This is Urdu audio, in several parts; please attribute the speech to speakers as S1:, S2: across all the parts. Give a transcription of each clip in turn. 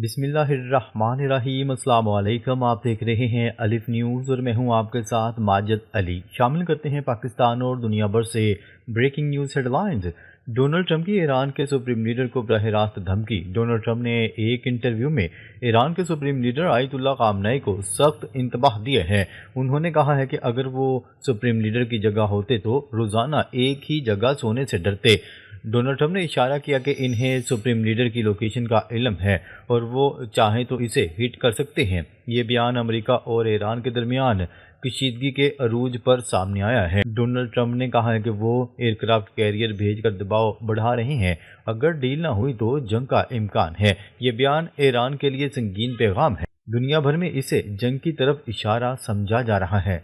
S1: بسم اللہ الرحمن الرحیم۔ السلام علیکم، آپ دیکھ رہے ہیں الف نیوز اور میں ہوں آپ کے ساتھ ماجد علی۔ شامل کرتے ہیں پاکستان اور دنیا بھر سے breaking news headlines. Donald Trump کی ایران کے سپریم لیڈر کو براہ راست دھمکی۔ ڈونلڈ ٹرمپ نے ایک انٹرویو میں ایران کے سپریم لیڈر آیت اللہ خامنہ ای کو سخت انتباہ دیے ہے۔ انہوں نے کہا ہے کہ اگر وہ سپریم لیڈر کی جگہ ہوتے تو روزانہ ایک ہی جگہ سونے سے ڈرتے۔ ڈونلڈ ٹرمپ نے اشارہ کیا کہ انہیں سپریم لیڈر کی لوکیشن کا علم ہے اور وہ چاہیں تو اسے ہٹ کر سکتے ہیں۔ یہ بیان امریکہ اور ایران کے درمیان کشیدگی کے عروج پر سامنے آیا ہے۔ ڈونلڈ ٹرمپ نے کہا ہے کہ وہ ایئر کرافٹ کیریئر بھیج کر دباؤ بڑھا رہے ہیں، اگر ڈیل نہ ہوئی تو جنگ کا امکان ہے۔ یہ بیان ایران کے لیے سنگین پیغام ہے۔ دنیا بھر میں اسے جنگ کی طرف اشارہ سمجھا جا رہا ہے۔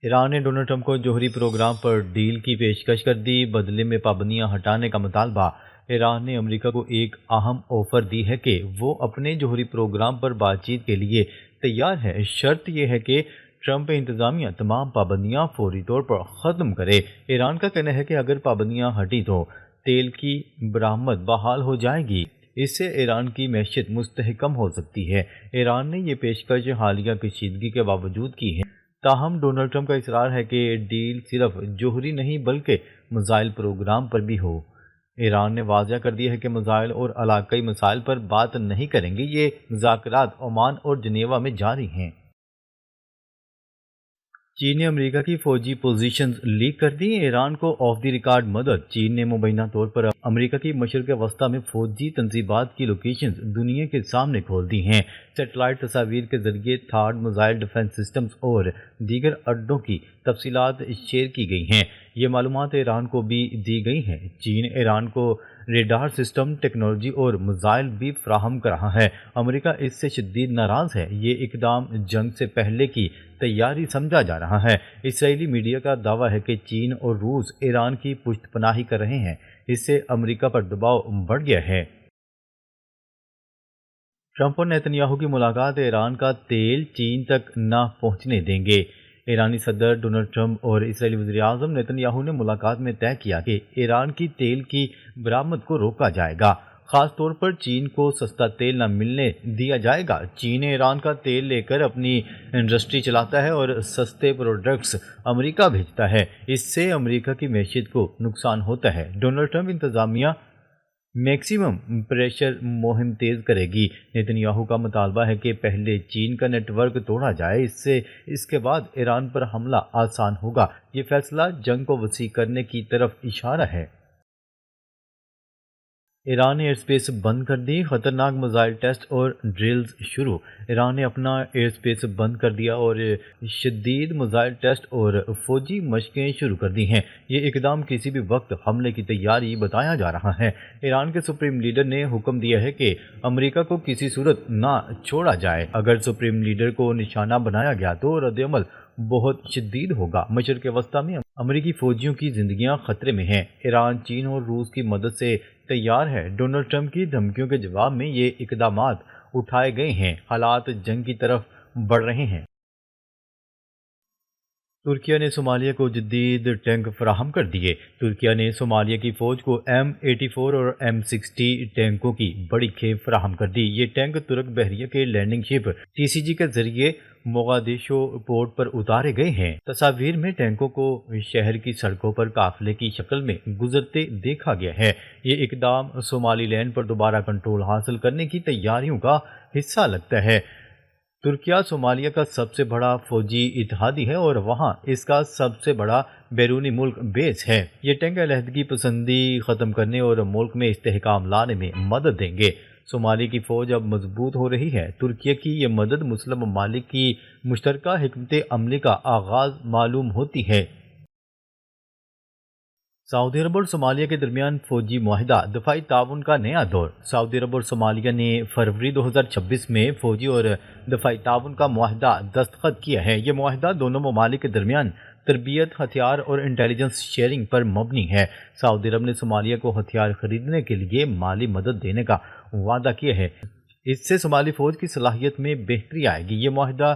S1: ایران نے ڈونلڈ ٹرمپ کو جوہری پروگرام پر ڈیل کی پیشکش کر دی، بدلے میں پابندیاں ہٹانے کا مطالبہ۔ ایران نے امریکہ کو ایک اہم آفر دی ہے کہ وہ اپنے جوہری پروگرام پر بات چیت کے لیے تیار ہے، شرط یہ ہے کہ ٹرمپ انتظامیہ تمام پابندیاں فوری طور پر ختم کرے۔ ایران کا کہنا ہے کہ اگر پابندیاں ہٹی تو تیل کی برآمد بحال ہو جائے گی، اس سے ایران کی معیشت مستحکم ہو سکتی ہے۔ ایران نے یہ پیشکش حالیہ کشیدگی کے باوجود کی ہے، تاہم ڈونلڈ ٹرمپ کا اصرار ہے کہ ڈیل صرف جوہری نہیں بلکہ میزائل پروگرام پر بھی ہو۔ ایران نے واضح کر دیا ہے کہ میزائل اور علاقائی مسائل پر بات نہیں کریں گے۔ یہ مذاکرات عمان اور جنیوا میں جاری ہیں۔ چین نے امریکہ کی فوجی پوزیشنز لیک کر دی، ایران کو آف دی ریکارڈ مدد۔ چین نے مبینہ طور پر امریکہ کی مشرق وسطیٰ میں فوجی تنصیبات کی لوکیشنز دنیا کے سامنے کھول دی ہیں۔ سیٹلائٹ تصاویر کے ذریعے تھاڈ میزائل ڈیفنس سسٹمز اور دیگر اڈوں کی تفصیلات شیئر کی گئی ہیں۔ یہ معلومات ایران کو بھی دی گئی ہیں۔ چین ایران کو ریڈار سسٹم، ٹیکنالوجی اور میزائل بھی فراہم کر رہا ہے۔ امریکہ اس سے شدید ناراض ہے۔ یہ اقدام جنگ سے پہلے کی تیاری سمجھا جا رہا ہے۔ اسرائیلی میڈیا کا دعویٰ ہے کہ چین اور روس ایران کی پشت پناہی کر رہے ہیں، اس سے امریکہ پر دباؤ بڑھ گیا ہے۔ ٹرمپ اور نیتن یاہو کی ملاقات، ایران کا تیل چین تک نہ پہنچنے دیں گے۔ ایرانی صدر ڈونلڈ ٹرمپ اور اسرائیلی وزیر اعظم نیتن یاہو نے ملاقات میں طے کیا کہ ایران کی تیل کی برآمد کو روکا جائے گا، خاص طور پر چین کو سستا تیل نہ ملنے دیا جائے گا۔ چین ایران کا تیل لے کر اپنی انڈسٹری چلاتا ہے اور سستے پروڈکٹس امریکہ بھیجتا ہے، اس سے امریکہ کی معیشت کو نقصان ہوتا ہے۔ ڈونلڈ ٹرمپ انتظامیہ میکسیمم پریشر مہم تیز کرے گی۔ نیتن یاہو کا مطالبہ ہے کہ پہلے چین کا نیٹ ورک توڑا جائے، اس کے بعد ایران پر حملہ آسان ہوگا۔ یہ فیصلہ جنگ کو وسیع کرنے کی طرف اشارہ ہے۔ ایران نے ایئر سپیس بند کر دی، خطرناک میزائل ٹیسٹ اور ڈرلز شروع۔ ایران نے اپنا ایئر سپیس بند کر دیا اور شدید میزائل ٹیسٹ اور فوجی مشقیں شروع کر دی ہیں۔ یہ اقدام کسی بھی وقت حملے کی تیاری بتایا جا رہا ہے۔ ایران کے سپریم لیڈر نے حکم دیا ہے کہ امریکہ کو کسی صورت نہ چھوڑا جائے۔ اگر سپریم لیڈر کو نشانہ بنایا گیا تو رد عمل بہت شدید ہوگا۔ مشرق وسطیٰ میں امریکی فوجیوں کی زندگیاں خطرے میں ہیں۔ ایران چین اور روس کی مدد سے تیار ہے۔ ڈونلڈ ٹرمپ کی دھمکیوں کے جواب میں یہ اقدامات اٹھائے گئے ہیں۔ حالات جنگ کی طرف بڑھ رہے ہیں۔ ترکیہ نے صومالیہ کو جدید ٹینک فراہم کر دیے۔ ترکیہ نے صومالیہ کی فوج کو M84 اور M60 ٹینکوں کی بڑی کھیپ فراہم کر دی۔ یہ ٹینک ترک بحریہ کے لینڈنگ شپ TCG کے ذریعے موغادیشو پورٹ پر اتارے گئے ہیں۔ تصاویر میں ٹینکوں کو شہر کی سڑکوں پر قافلے کی شکل میں گزرتے دیکھا گیا ہے۔ یہ اقدام صومالی لینڈ پر دوبارہ کنٹرول حاصل کرنے کی تیاریوں کا حصہ لگتا ہے۔ ترکیہ صومالیہ کا سب سے بڑا فوجی اتحادی ہے اور وہاں اس کا سب سے بڑا بیرونی ملک بیس ہے۔ یہ ٹینک علیحدگی پسندی ختم کرنے اور ملک میں استحکام لانے میں مدد دیں گے۔ صومالیہ کی فوج اب مضبوط ہو رہی ہے۔ ترکیہ کی یہ مدد مسلم ممالک کی مشترکہ حکمت عملی کا آغاز معلوم ہوتی ہے۔ سعودی عرب اور صومالیہ کے درمیان فوجی معاہدہ، دفاعی تعاون کا نیا دور۔ سعودی عرب اور صومالیہ نے فروری 2026 میں فوجی اور دفاعی تعاون کا معاہدہ دستخط کیا ہے۔ یہ معاہدہ دونوں ممالک کے درمیان تربیت، ہتھیار اور انٹیلیجنس شیئرنگ پر مبنی ہے۔ سعودی عرب نے صومالیہ کو ہتھیار خریدنے کے لیے مالی مدد دینے کا وعدہ کیا ہے۔ اس سے صومالی فوج کی صلاحیت میں بہتری آئے گی۔ یہ معاہدہ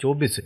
S1: 24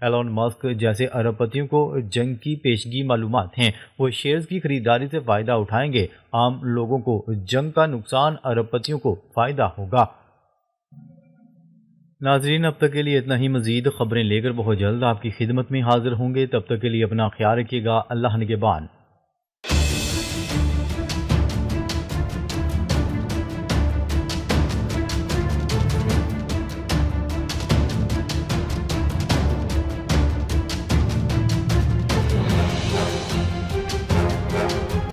S1: ایلون ماسک جیسے ارب پتیوں کو جنگ کی پیشگی معلومات ہیں، وہ شیئرز کی خریداری سے فائدہ اٹھائیں گے۔ عام لوگوں کو جنگ کا نقصان، ارب پتیوں کو فائدہ ہوگا۔ ناظرین، اب تک کے لیے اتنا ہی۔ مزید خبریں لے کر بہت جلد آپ کی خدمت میں حاضر ہوں گے، تب تک کے لیے اپنا خیال رکھیے گا۔ اللہ نگہبان۔